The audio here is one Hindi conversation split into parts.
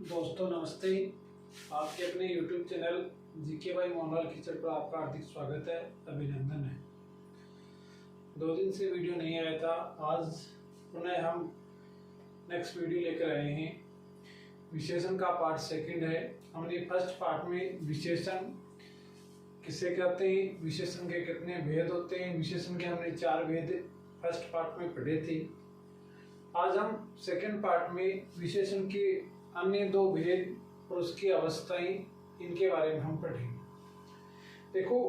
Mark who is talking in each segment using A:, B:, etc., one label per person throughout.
A: दोस्तों नमस्ते। आपके अपने YouTube channel GK by Mohanlal Khichar पर आपका हार्दिक स्वागत है, अभिनंदन है। 2 दिन से वीडियो नहीं आया था, आज पुनः हम नेक्स्ट वीडियो लेकर आए हैं। विशेषण का पार्ट सेकंड है। हमने फर्स्ट पार्ट में विशेषण किसे कहते हैं, विशेषण के कितने भेद होते हैं, विशेषण के हमने 4 भेद फर्स्ट पार्ट में पढ़े थे। आज हम सेकंड पार्ट में विशेषण के अन्य 2 भेद और उसकी अवस्थाएं, इनके बारे में हम पढ़ेंगे। देखो,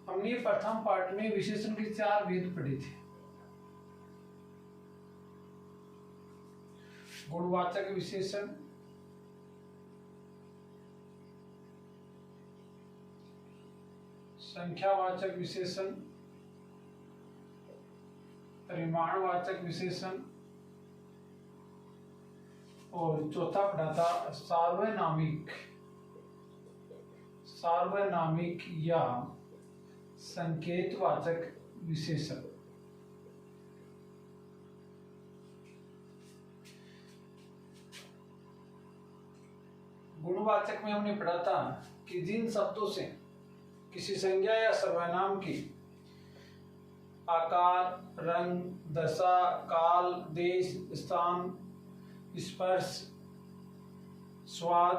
A: हमने प्रथम पार्ट में विशेषण के 4 भेद पढ़े थे। गुणवाचक विशेषण, संख्यावाचक विशेषण, परिमाणवाचक विशेषण और चौथा पढ़ा था सार्वनामिक या संकेतवाचक विशेषण। गुणवाचक में हमने पढ़ा था कि जिन शब्दों से किसी संज्ञा या सर्वनाम की आकार, रंग, दशा, काल, देश, स्थान, स्पर्श, स्वाद,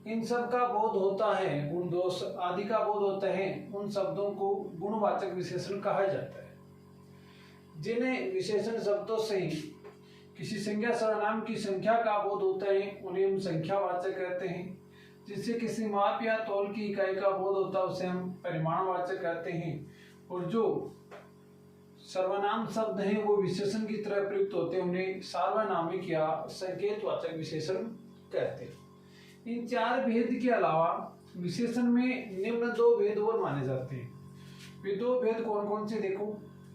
A: इन सब का बोध होता है, गुण दोष आदि का बोध होता है, उन शब्दों को गुणवाचक विशेषण कहा जाता है। जिन्हें विशेषण शब्दों से किसी संज्ञा सर्वनाम की संख्या का बोध होता है, उन्हें हम संख्यावाचक कहते हैं। जिससे किसी माप या तौल की इकाई का बोध होता है, उसे हम परिमाणवाचक कहते हैं। और जो सर्वनाम शब्द हैं वो विशेषण की तरह प्रयुक्त होते हैं, उन्हें सार्वनामिक या संकेतवाचक विशेषण कहते हैं। इन 4 भेद के अलावा विशेषण में निम्न 2 भेद और माने जाते हैं। वे 2 भेद कौन कौन से, देखो,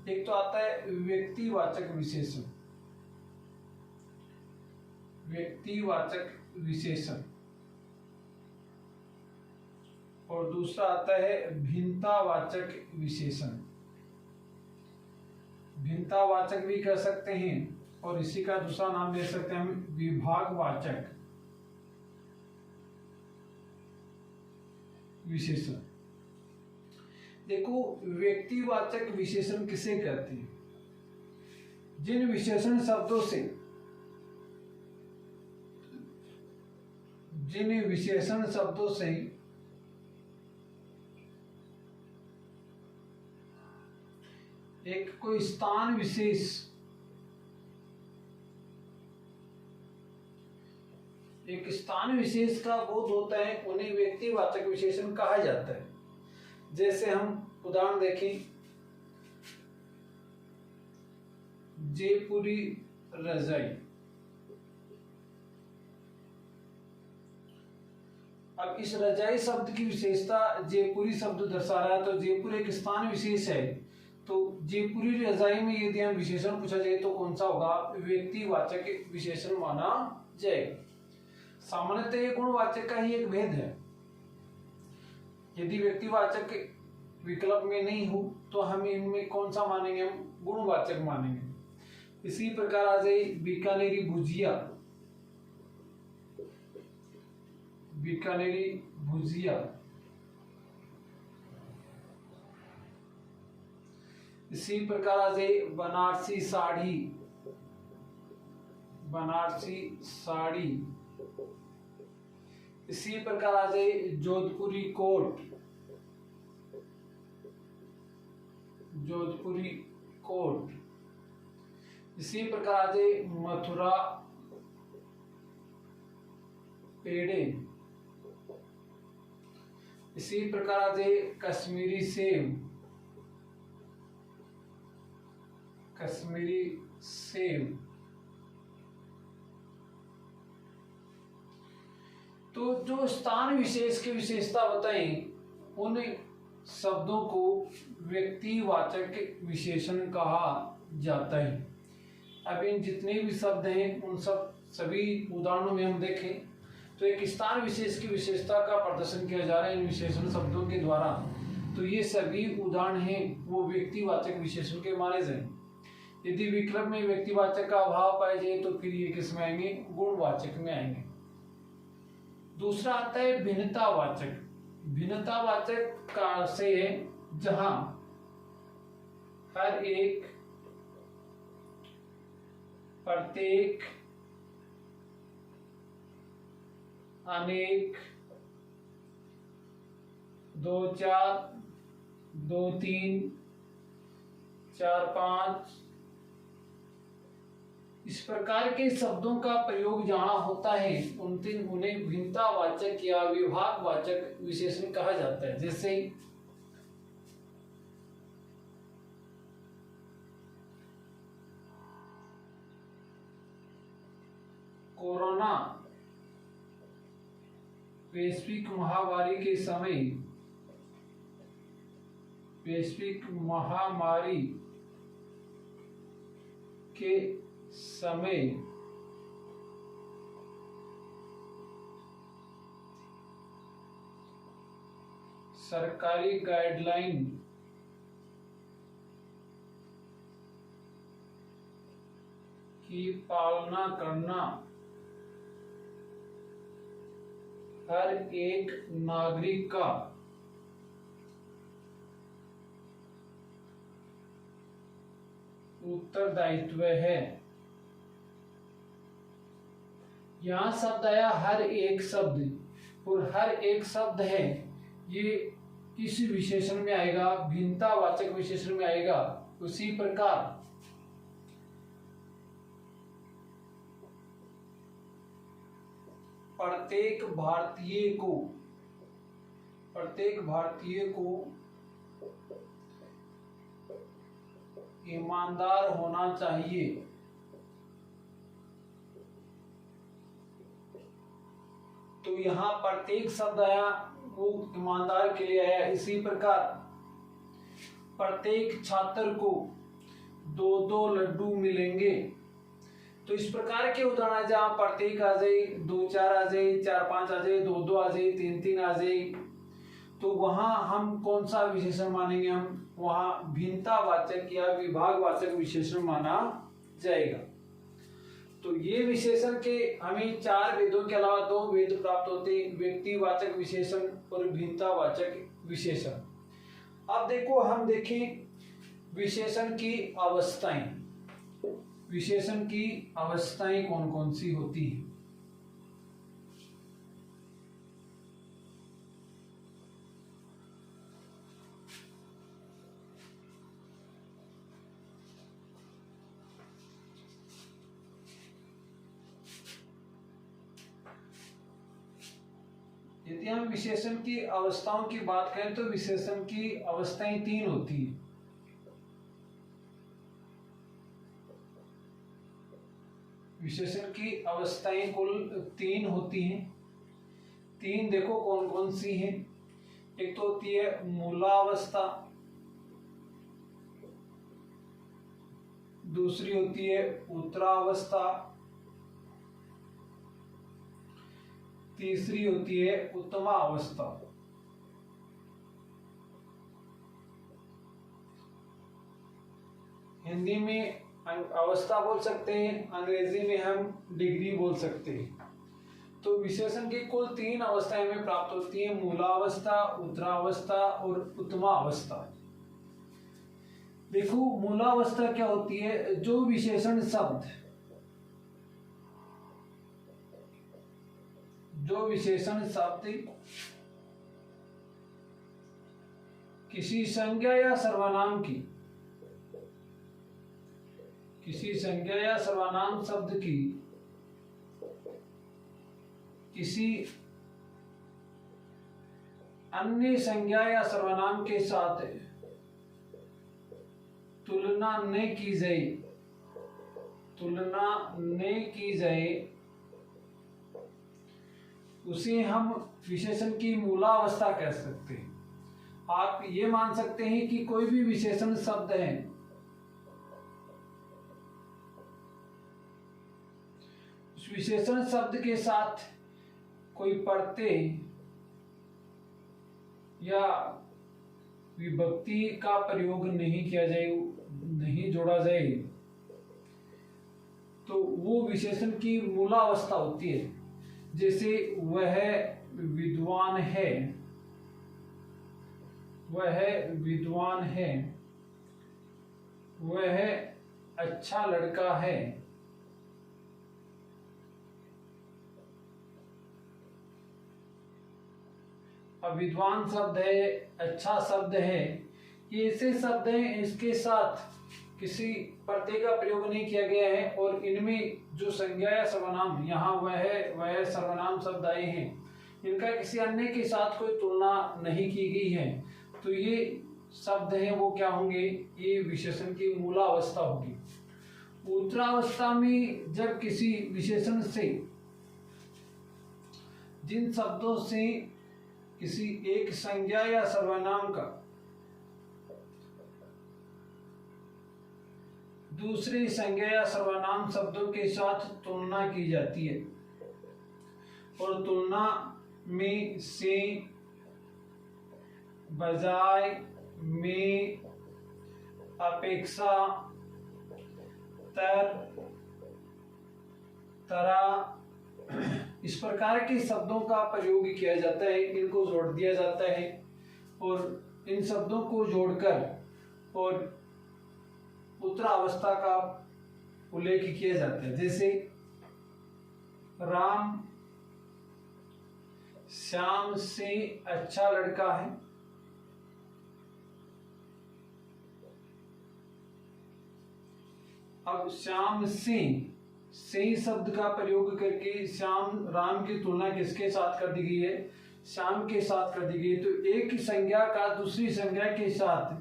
A: एक तो आता है व्यक्तिवाचक विशेषण, और दूसरा आता है भिन्नतावाचक विशेषण। भिन्नतावाचक भी कह सकते हैं और इसी का दूसरा नाम दे सकते हैं हम विभागवाचक विशेषण। देखो, व्यक्तिवाचक विशेषण किसे कहते हैं? जिन विशेषण शब्दों से एक कोई स्थान विशेष का बोध होता है, उन्हें व्यक्तिवाचक विशेषण कहा जाता है। जैसे हम उदाहरण देखें, जयपुरी रजाई। अब इस रजाई शब्द की विशेषता जयपुरी शब्द दर्शा रहा है, तो जयपुर एक स्थान विशेष है। तो जयपुरी रजाई में यदि हम विशेषण पूछा जाए तो कौन सा होगा? व्यक्तिवाचक विशेषण माना जाएगा। सामान्यतः ये गुणवाचक का ही एक भेद है। यदि व्यक्तिवाचक विकल्प में नहीं हो तो हम इनमें कौन सा मानेंगे? हम गुणवाचक मानेंगे। इसी प्रकार आ जाए बीकानेरी भुजिया, इसी प्रकार आ जाए बनारसी साड़ी, इसी प्रकार आ जाए जोधपुरी कोट, इसी प्रकार आ जाए मथुरा पेड़े, इसी प्रकार आ जाए कश्मीरी सेब, तो जो स्थान विशेष की विशेषता बताएं, उन शब्दों को व्यक्तिवाचक विशेषण कहा जाता है। अब इन जितने भी शब्द हैं उन सभी उदाहरणों में हम देखें तो एक स्थान विशेष की विशेषता का प्रदर्शन किया जा रहा है इन विशेषण शब्दों के द्वारा। तो ये सभी उदाहरण हैं वो व्यक्तिवाचक विशेषण के माने जाएंगे। यदि विकल्प में व्यक्तिवाचक का अभाव पाए जाए तो फिर ये किस में आएंगे, गुणवाचक में आएंगे। दूसरा आता है भिन्नतावाचक। भिन्नतावाचक का अर्थ है जहां हर एक, प्रत्येक, अनेक, दो चार, दो तीन, चार पांच, इस प्रकार के शब्दों का प्रयोग जहां होता है उन्हें भिन्नतावाचक या विभागवाचक विशेषण कहा जाता है। जैसे कोरोना वैश्विक महामारी के समय, वैश्विक महामारी के समय सरकारी गाइडलाइन की पालना करना हर एक नागरिक का उत्तरदायित्व है। यहाँ शब्द आया हर एक शब्द, और हर एक शब्द है ये किस विशेषण में आएगा, भिन्नतावाचक विशेषण में आएगा। उसी प्रकार प्रत्येक भारतीय को ईमानदार होना चाहिए। तो यहाँ प्रत्येक शब्द आया वो ईमानदार के लिए आया। इसी प्रकार प्रत्येक छात्र को 2-2 लड्डू मिलेंगे। तो इस प्रकार के उदाहरण जहाँ प्रत्येक आ जाए, 2-4 आ जाए, 4-5 आ जाए, 2-2 आ जाए, 3-3 आ जाए, तो वहां हम कौन सा विशेषण मानेंगे, हम वहां भिन्नतावाचक या विभागवाचक विशेषण माना जाएगा। तो ये विशेषण के हमें 4 वेदों के अलावा 2 वेद प्राप्त होते हैं, व्यक्तिवाचक विशेषण और भिन्नतावाचक विशेषण। अब देखो हम देखें विशेषण की अवस्थाएं। विशेषण की अवस्थाएं कौन कौन सी होती है। यदि हम विशेषण की अवस्थाओं की बात करें तो विशेषण की अवस्थाएं 3 होती है। विशेषण की अवस्थाएं कुल 3 होती हैं। 3 देखो कौन कौन सी हैं। एक तो होती है मूलावस्था, दूसरी होती है उत्तरावस्था, तीसरी होती है उत्तमावस्था। हिंदी में अवस्था बोल सकते हैं, अंग्रेजी में हम डिग्री बोल सकते हैं। तो विशेषण की कुल 3 अवस्थाएं हमें प्राप्त होती है, मूलावस्था, उत्तरावस्था और उत्तमावस्था। देखो मूलावस्था क्या होती है, जो विशेषण शब्द किसी संज्ञा या सर्वनाम शब्द की किसी अन्य संज्ञा या सर्वनाम के साथ तुलना न की जाए उसे हम विशेषण की मूलावस्था कह सकते हैं। आप ये मान सकते हैं कि कोई भी विशेषण शब्द है, उस विशेषण शब्द के साथ कोई प्रत्यय या विभक्ति का प्रयोग नहीं किया जाए, नहीं जोड़ा जाए, तो वो विशेषण की मूलावस्था होती है। जैसे वह विद्वान है, वह विद्वान है, वह अच्छा लड़का है। अब विद्वान शब्द है, अच्छा शब्द है, ये ऐसे शब्द हैं इसके साथ किसी प्रत्यय का प्रयोग नहीं किया गया है और इनमें जो संज्ञा या सर्वनाम यहाँ वह सर्वनाम शब्द आए हैं, इनका किसी अन्य के साथ कोई तुलना नहीं की गई है। तो ये शब्द हैं वो क्या होंगे, ये विशेषण की मूलावस्था होगी। उत्तरावस्था में जब किसी विशेषण से, जिन शब्दों से किसी एक संज्ञा या सर्वनाम का दूसरी संज्ञा या सर्वनाम शब्दों के साथ तुलना की जाती है और तुलना में से, बजाय, में, अपेक्षा, तर, तरह, इस प्रकार के शब्दों का प्रयोग किया जाता है, इनको जोड़ दिया जाता है और इन शब्दों को जोड़कर और उत्तरावस्था का उल्लेख किया जाता है। जैसे राम श्याम से अच्छा लड़का है। अब श्याम से शब्द का प्रयोग करके श्याम राम की तुलना किसके साथ कर दी गई है, श्याम के साथ कर दी गई है। तो एक संज्ञा का दूसरी संज्ञा के साथ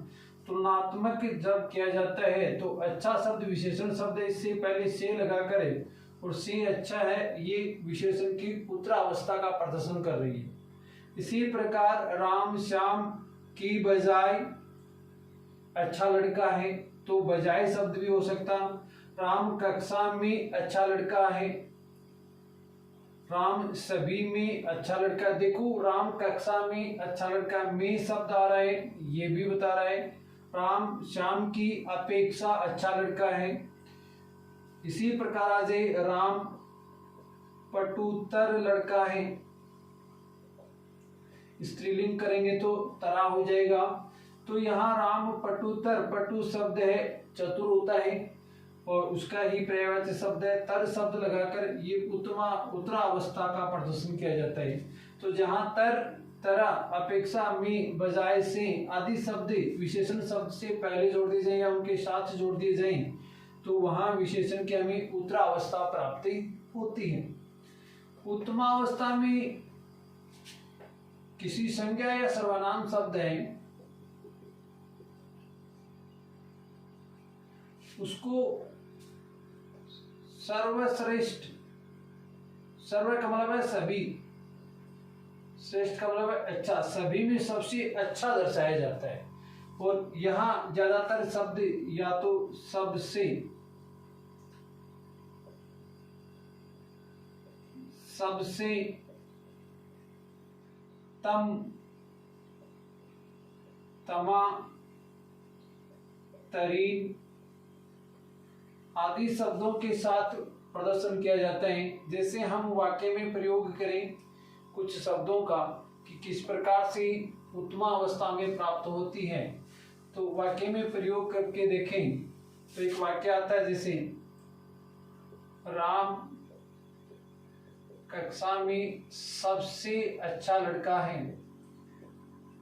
A: तुलनात्मक जब किया जाता है तो अच्छा शब्द विशेषण शब्द इससे पहले से लगा करे और से अच्छा है, ये विशेषण की उत्तरावस्था का प्रदर्शन कर रही है। इसी प्रकार राम श्याम की बजाय अच्छा लड़का है, तो बजाय शब्द भी हो सकता। राम कक्षा में अच्छा लड़का है, राम सभी में अच्छा लड़का। देखो राम कक्षा में अच्छा लड़का में शब्द आ रहा है, ये भी बता रहा है। राम श्याम की अपेक्षा अच्छा लड़का है। इसी प्रकार आज राम पटुतर लड़का है, स्त्रीलिंग करेंगे तो तरा हो जाएगा। तो यहाँ राम पटुतर, पटु शब्द है, चतुर होता है और उसका ही पर्यायवाची शब्द है। तर शब्द लगाकर ये उत्तरावस्था का प्रदर्शन किया जाता है। तो जहाँ तर, तरह, अपेक्षा, में, बजाय, से आदि शब्द विशेषण शब्द से पहले जोड़ दिए जाए या उनके साथ जोड़ दिए जाए तो वहां विशेषण की हमें उत्तरावस्था प्राप्ति होती है। उत्तमावस्था में किसी संज्ञा या सर्वनाम शब्द है, उसको सर्वश्रेष्ठ, सर्व का मतलब है सभी, श्रेष्ठ का मतलब है अच्छा, सभी में सबसे अच्छा दर्शाया जाता है। और यहाँ ज्यादातर शब्द या तो सबसे, सबसे, तम, तमा, तरीन आदि शब्दों के साथ प्रदर्शन किया जाता है। जैसे हम वाक्य में प्रयोग करें कुछ शब्दों का कि किस प्रकार से उत्तम अवस्था में प्राप्त होती है, तो वाक्य में प्रयोग करके देखें तो एक वाक्य आता है जैसे राम कक्षा में सबसे अच्छा लड़का है।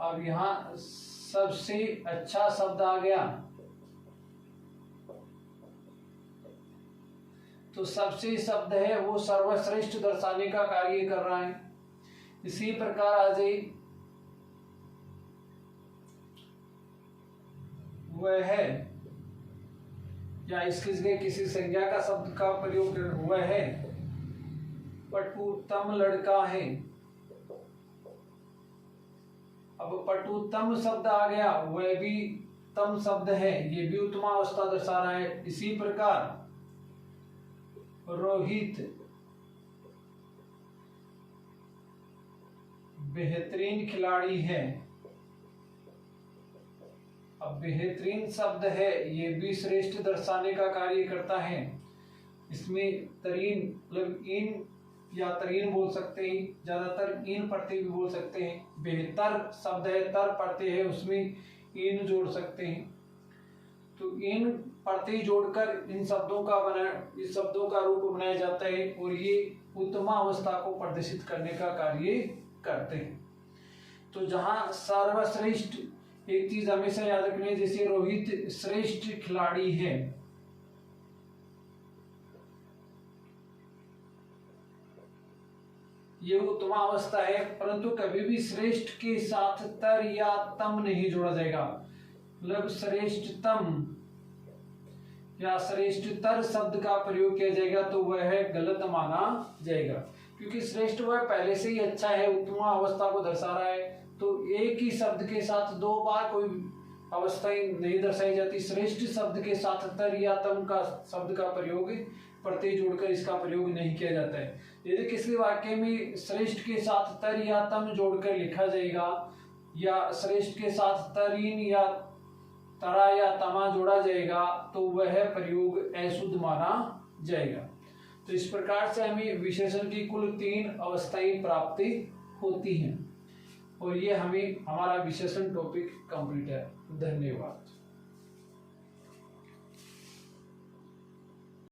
A: अब यहाँ सबसे अच्छा शब्द आ गया तो सबसे शब्द है वो सर्वश्रेष्ठ दर्शाने का कार्य कर रहा है। इसी प्रकार आ जाए वह है या इसकी जगह किसी संज्ञा का शब्द का प्रयोग हुआ है, पटुतम लड़का है। अब पटुतम शब्द आ गया, वह भी तम शब्द है, ये भी उत्तमावस्था दर्शा रहा है। इसी प्रकार रोहित बेहतरीन खिलाड़ी है। अब बेहतरीन शब्द है, ये भी श्रेष्ठ दर्शाने का कार्य करता है। इसमें तरीन मतलब इन या तरीन बोल सकते हैं, ज्यादातर इन प्रत्यय भी बोल सकते हैं। बेहतर शब्द है, तर प्रत्यय है, उसमें इन जोड़ सकते हैं। तो इन प्रत्यय जोड़कर इन शब्दों का रूप बनाया जाता है और ये उत्तमा अवस्था को प्रदर्शित करने का कार्य करते हैं। तो जहां सर्वश्रेष्ठ, एक चीज हमेशा याद रखनी है, जैसे रोहित श्रेष्ठ खिलाड़ी है, ये उत्तमा अवस्था है, परंतु कभी भी श्रेष्ठ के साथ तर या तम नहीं जोड़ा जाएगा। मतलब श्रेष्ठतम या श्रेष्ठतर शब्द का प्रयोग किया जाएगा तो वह गलत माना जाएगा, क्योंकि श्रेष्ठ वह पहले से ही अच्छा है, उत्तमा अवस्था को दर्शा रहा है। तो एक ही शब्द के साथ दो बार कोई अवस्थाएं नहीं दर्शाई जाती। श्रेष्ठ शब्द के साथ तर या तम का शब्द का प्रयोग, प्रत्यय जोड़कर इसका प्रयोग नहीं किया जाता है। यदि किसी वाक्य में श्रेष्ठ के साथ तर या तम जोड़कर लिखा जाएगा या श्रेष्ठ के साथ तरीन या तरा या तमा जोड़ा जाएगा तो वह प्रयोग अशुद्ध माना जाएगा। तो इस प्रकार से हमें विशेषण की कुल 3 अवस्थाएं प्राप्त होती हैं और ये हमें हमारा विशेषण टॉपिक कंप्लीट है। धन्यवाद।